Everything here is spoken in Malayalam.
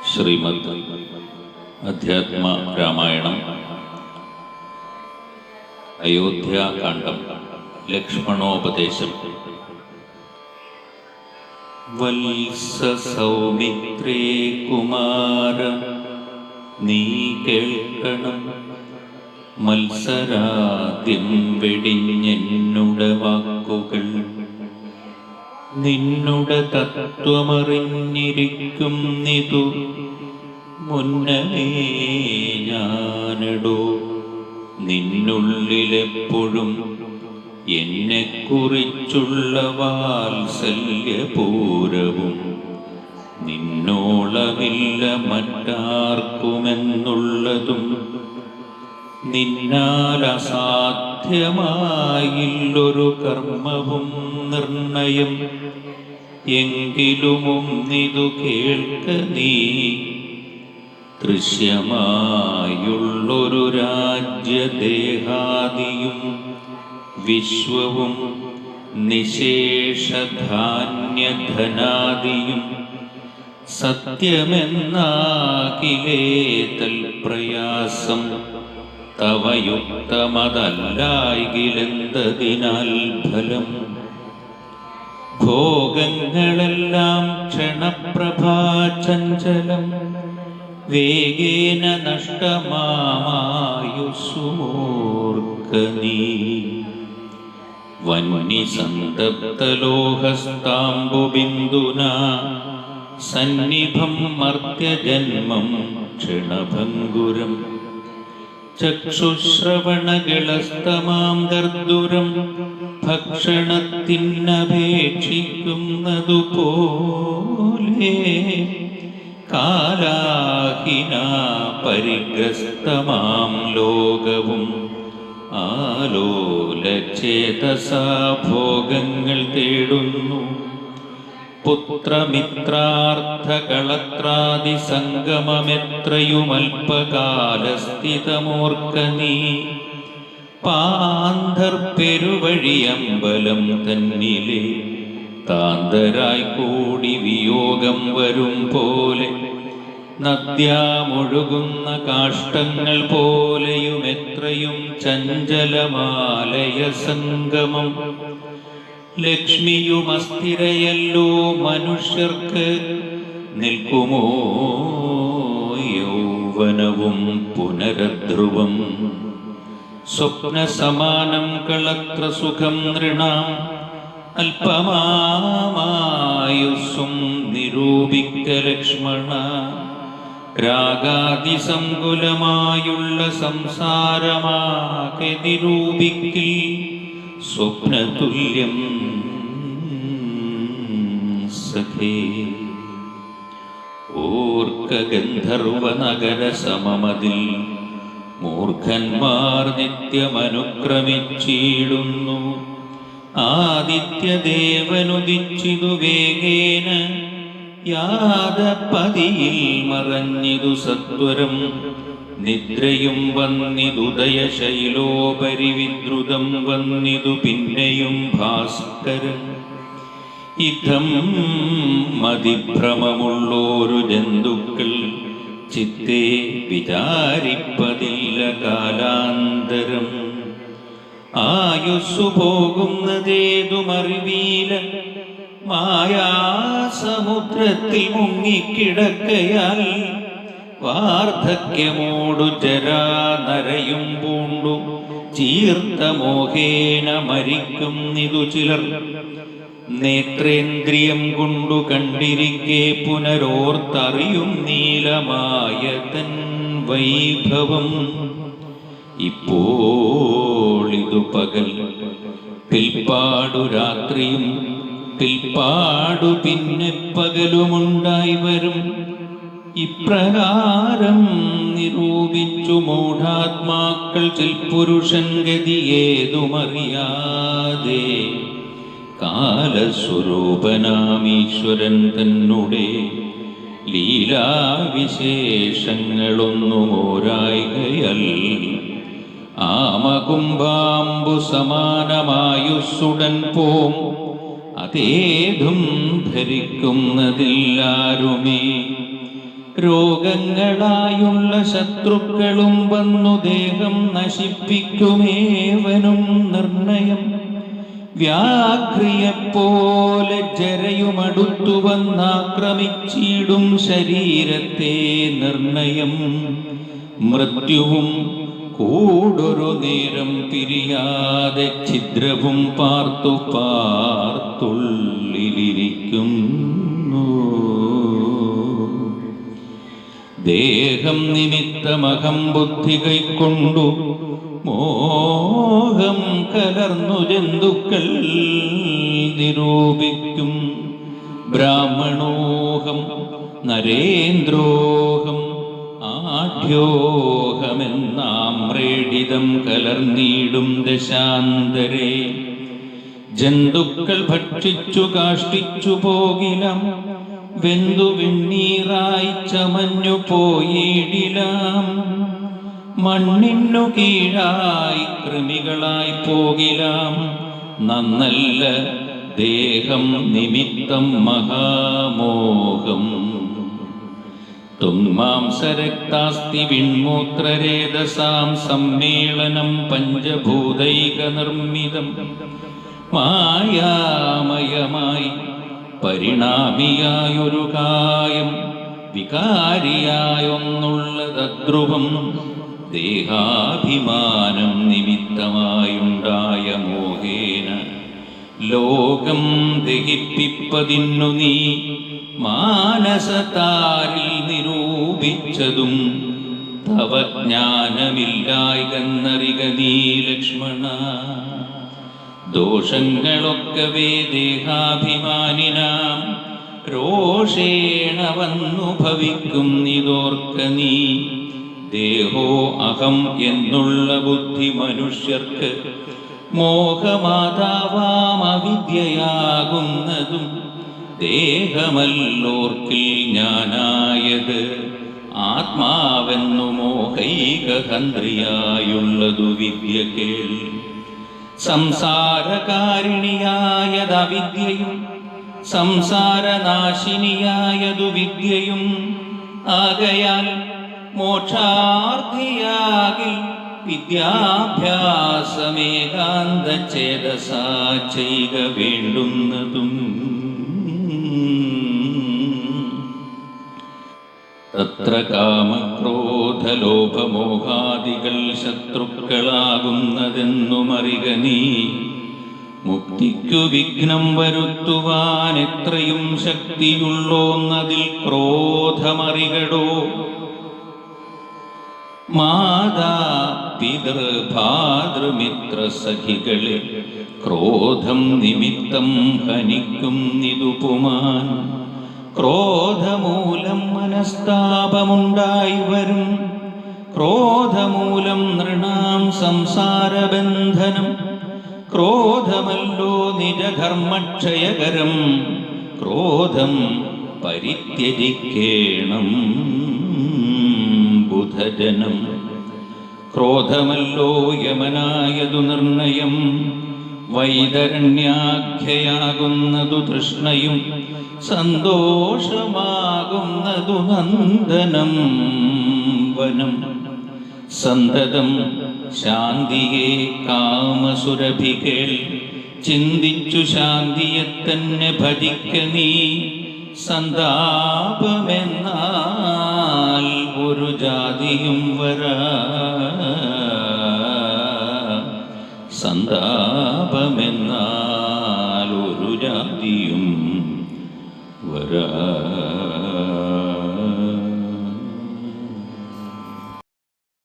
ശ്രീമദ് അധ്യാത്മ രാമായണം അയോധ്യാകാന്ഡം ലക്ഷ്മണോപദേശം. വത്സസൗമിത്രേ കുമാര നീ കേൾക്കണം, മത്സരാദ്യം വെടിഞ്ഞെന്നുടെ വാക്കുകൾ. നിന്നുടെ തത്വമറിഞ്ഞിരിക്കുന്നിതു മുന്നമേ ഞാനടോ. നിന്നുള്ളിലെപ്പോഴും എന്നെക്കുറിച്ചുള്ള വാത്സല്യപൂരവും നിന്നോളമില്ല മറ്റാർക്കുമെന്നുള്ളതും. നിന്നാൽ അസാധ്യമായില്ലൊരു കർമ്മവും നിർണയം. എങ്കിലുമൊന്നിതു കേൾക്ക നീ, ദൃശ്യമായുള്ളൊരു രാജ്യദേഹാദിയും വിശ്വവും നിശേഷധാന്യധനാദിയും സത്യമെന്നാകിലേ തൽപ്രയാസം. തവയുക്തമതല്ലായിലെന്തതിനാൽ ഫലം. ഭോഗങ്ങളെല്ലാം ക്ഷണപ്രഭാചഞ്ചലം, വേഗേന നഷ്ടമായുസ്സുമോർക്ക നീ. വന്യസന്തപ്തലോഹസ്താംബുബിന്ദുനാ സന്നിഭം മർത്യജന്മം ക്ഷണഭംഗുരം. ചക്ഷുശ്രവണഗളസ്തമാം ദർദുരം ഭക്ഷണത്തിനപേക്ഷിക്കുന്നതുപോലെ. കാലാഹിന പരിഗ്രസ്തമാം ലോകവും ആലോലചേതസാ ഭോഗങ്ങൾ തേടുന്നു. പുത്രമിത്രാർത്ഥകളത്രാദി സംഗമമെത്രയുമൽപകാലസ്ഥിതമോർക്ക നീ. പാന്ധർപ്പെരുവഴിയമ്പലം തന്നിലെ താന്തരായി കൂടി വിയോഗം വരും പോലെ. നദ്യാമൊഴുകുന്ന കാഷ്ടങ്ങൾ പോലെയും എത്രയും ചഞ്ചലമാലയ സംഗമം. ലക്ഷ്മിയുമസ്ഥിരയല്ലോ മനുഷ്യർക്ക്, നിൽക്കുമോ യൗവനവും പുനരധ്രുവം. സ്വപ്നസമാനം കളത്ര സുഖം നൃണാം, അല്പമായുസ്സും നിരൂപിക്ക ലക്ഷ്മണ. രാഗാതിസങ്കുലമായുള്ള സംസാരമാകെ നിരൂപിക്കിൽ സ്വപ്നതുല്യം സഖേ. ഓർക്ക ഗന്ധർവനഗര സമമതിൽ മൂർഖന്മാർ നിത്യമനുക്രമിച്ചിടുന്നു. ആദിത്യദേവനുദിച്ചിതു വേഗേന, യാദപതിയിൽ മറഞ്ഞിതു സത്വരം. നിദ്രയും വന്നിതുദയശൈലോപരി വിദ്രുതം വന്നിതു പിന്നെയും ഭാസ്കരൻ. ഇതം മതിഭ്രമമുള്ളോരു ജന്തുക്കൾ ചിത്തേ വിചാരിപ്പതില്ല കാലാന്തരം. ആയുസ്സു പോകുന്നതേതുമറിവീല, മായാസമുദ്രത്തിൽ മുങ്ങിക്കിടക്കയാൽ. വാർദ്ധക്യമോടു ജരാനരയും പൂണ്ടു ചീർത്തമോഹേന മരിക്കുന്നിതു ചിലർ. നേത്രേന്ദ്രിയം കൊണ്ടു കണ്ടിരിക്കെ പുനരോർത്തറിയും നീലമായ തൻ വൈഭവം. ഇപ്പോളിതു പകൽ, പിൽപ്പാടു രാത്രിയും പിൽപ്പാടു പിന്നെ പകലുമുണ്ടായി വരും. ഇപ്രകാരം നിരൂപിച്ചു മൂഢാത്മാക്കൾ ചിൽപുരുഷൻ ഗതിയേതുമറിയാതെ. കാലസ്വരൂപനാമീശ്വരൻ തന്നുടെ ലീലാവിശേഷങ്ങളൊന്നുമോരായികയൽ. ആമകുംഭാംബു സമാനമായുസ്സുടൻ പോം, അതേതും ധരിക്കുന്നതില്ലാരുമേ. രോഗങ്ങളായുള്ള ശത്രുക്കളും വന്നു ദേഹം നശിപ്പിക്കുമേവനും നിർണയം. വ്യാഘ്രിയെപ്പോലെ ജരയുമടുത്തു വന്നാക്രമിച്ചിടും ശരീരത്തെ നിർണയം. മൃത്യുവും കൂടൊരു നേരം പിരിയാതെ ഛിദ്രവും പാർത്തു പാർത്തുള്ളിലിരിക്കുന്നു. ദേഹം നിമിത്തമഹം ബുദ്ധി കൈക്കൊണ്ടു മോഹം കലർന്നു ജന്തുക്കൾ നിരൂപിക്കും. ബ്രാഹ്മണോഹം നരേന്ദ്രോഹം ആഢ്യോഹമെന്നാമ്രേഡിതം കലർന്നിടും ദശാന്തരേ. ജന്തുക്കൾ ഭക്ഷിച്ചു കാഷ്ടിച്ചു പോകിലാം, വെന്തു വെണ്ണീറായി ചമഞ്ഞു പോയിടിലാം. മണ്ണിനു കീഴായി കൃമികളായി പോകിലാം, നന്നല്ല ദേഹം നിമിത്തം മഹാമോഹം. തുന്മാംസരക്താസ്തി വിൺമൂത്രരേതസാം സമ്മേളനം പഞ്ചഭൂതൈക നിർമ്മിതം. മായാമയമായി പരിണാമിയായൊരു കായം, വികാരിയായൊന്നുള്ളതദ്രുവം. ദേഹാഭിമാനം നിമിത്തമായുണ്ടായ മോഹേന ലോകം ദഹിപ്പിപ്പതിന്നു നീ മാനസതാരിൽ നിരൂപിച്ചതും. തവ ജ്ഞാനമില്ലായ്കന്നറിക നീ ലക്ഷ്മണ. ദോഷങ്ങളൊക്കവേ ദേഹാഭിമാനിനാം രോഷേണ വന്നു ഭവിക്കും നിതോർക്ക നീ. ദേഹോ അഹം എന്നുള്ള ബുദ്ധി മനുഷ്യർക്ക് മോഹമാതാവാം അവിദ്യയാകുന്നതും. ദേഹമല്ലോർക്കിൽ ഞാനായത് ആത്മാവെന്നു മോഹൈകഹന്ത്രിയായുള്ളതു വിദ്യ കേൾ. സംസാരകാരിണിയായതവിദ്യയും സംസാരനാശിനിയായതു വിദ്യയും. ആകയാൽ മോക്ഷാർത്ഥിയാകിൽ വിദ്യാഭ്യാസമേകാന്തചേതസാ ചെയ്ക വേണ്ടുന്നതും. തത്ര കാമക്രോധലോഭമോഹാദികൾ ശത്രുക്കളാകുന്നതെന്നുമറിക നീ. മുക്തിക്കു വിഘ്നം വരുത്തുവാൻ എത്രയും ശക്തിയുള്ളോന്നതിൽ ക്രോധമറികടോ. മാതാ പിതൃഭാതൃമിത്ര സഖികളെ ക്രോധം നിമിത്തം ഹനിക്കും നിതുപുമാൻ. ക്രോധമൂലം മനസ്താപമുണ്ടായി വരും. ക്രോധമൂലം നൃണാം സംസാരബന്ധനം. ക്രോധമല്ലോ നിജധർമ്മക്ഷയകരം. ക്രോധം പരിത്യജിക്കേണം ബുധജനം. ക്രോധമല്ലോ യമനായതു നിർണയം. വൈതരണ്യാഖ്യയാകുന്നതു തൃഷ്ണയും. സന്തോഷമാകുന്നതു നന്ദനം വനം. സന്തതം ശാന്തിയെ കാമസുരഭികൾ. ചിന്തിച്ചു ശാന്തിയെ തന്നെ ഭജിക്ക നീ. സന്താപമെന്നാൽ ഒരു ജാതിയും വരാ. സന്താപമെന്നാൽ ഒരു ജാതിയും വരാ.